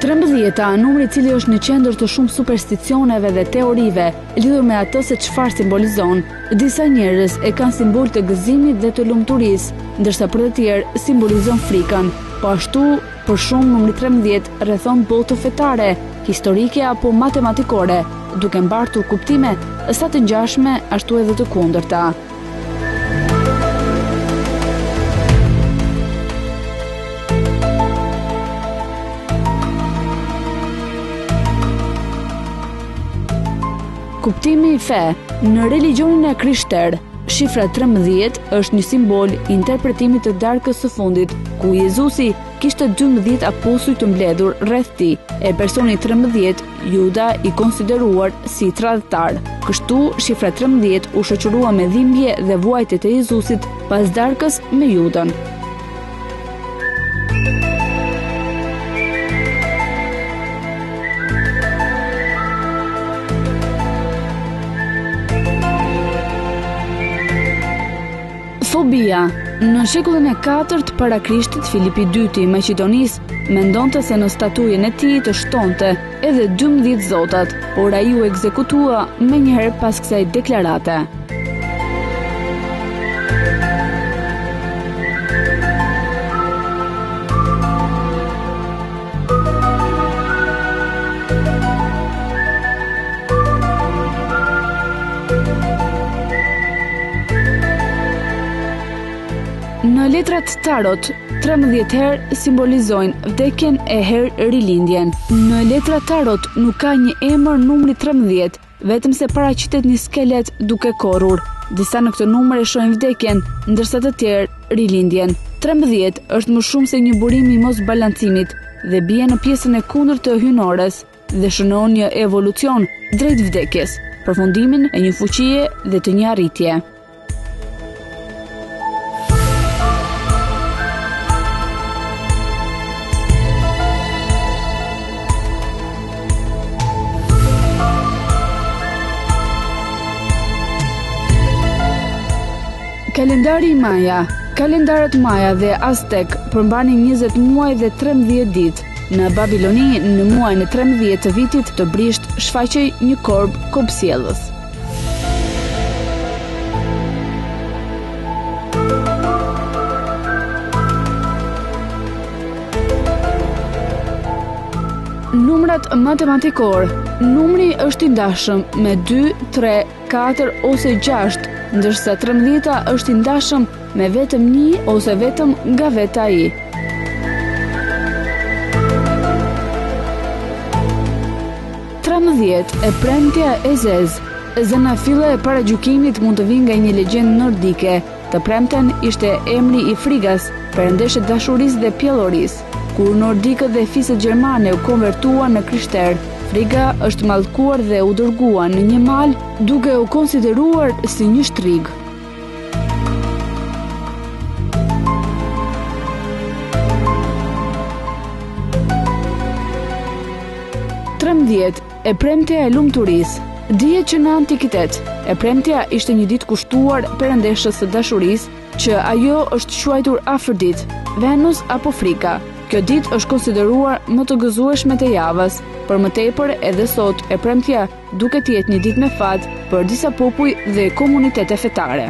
13-a, numri i cili është në qendër të shumë supersticioneve dhe teorive lidhur me atë se çfarë simbolizon. Disa njerëz e kanë simbol të gëzimit dhe të lumturisë, ndërsa për të tjerë simbolizon frikën. Po ashtu, për shumë numri 13 rrethon botë fetare, historike apo matematikore, duke mbartur kuptime sa të ngjashme ashtu edhe të kundërta. Kuptimi i fe. Në religionin e krishter, shifra 13 është një simbol i interpretimit të darkës së fundit, ku Jezusi kishte 12 apostuj të mbledhur rreth tij, e personi 13, Juda, i konsideruar si tradhtar. Kështu, shifra 13 u shoqërua me dhimbje dhe vuajtjet e Jezusit pas darkës me Judën. Fobia. Në shekullin e 4 para Krishtit, Filipi II i Maqedonisë mendonte se në statujën e tij të shtonte edhe 12 zotat, por ai u ekzekutua menjëherë pas kësaj deklarate. Në letrat tarot, 13 herë simbolizojnë vdekjen e herë rilindjen. Në letrat tarot nuk ka një emër numri 13, vetëm se paraqitet një skelet duke korrur. Disa në këtë numër e shohin vdekjen, ndërsa të tjerë rilindjen. 13 është më shumë se një burim i mos balancimit dhe bie në pjesën e kundërt të hynores dhe shënon një evolucion drejt vdekjes, përfundimin e një fuqie dhe të një arritje. Kalendari Maja. Kalendarët Maja dhe Aztek përmbanin 20 muaj dhe 13 ditë. Në Babiloni, në muajin e 13 të vitit të brisht shfaqej një korb kopsjellës. Numrat matematikor. Numri është i ndashëm me 2, 3, 4 ose 6, ndërsa 13 është i ndashëm me vetëm 1 ose vetëm nga vetë ai. E premtja e zezë. Zëna fille e paragjykimit mund të vinë nga një legjendë nordike. Të premten ishte emri i Frigas, perëndeshe dashurisë dhe pjellorisë. Kur nordikët dhe fiset gjermane u konvertuan në krishter, Friga është mallkuar dhe u dërguar në një mal duke u konsideruar si një shtrig. E premtja e lumturisë. Dihet që në antikitet, e premtja ishte një ditë kushtuar perëndeshës së dashurisë, që ajo është quajtur Afrodit, Venus apo Frika. Kjo ditë është konsideruar më të gëzueshme të javës, për më tepër edhe sot e premtja duket të jetë një ditë me fat për disa popuj dhe komunitete fetare.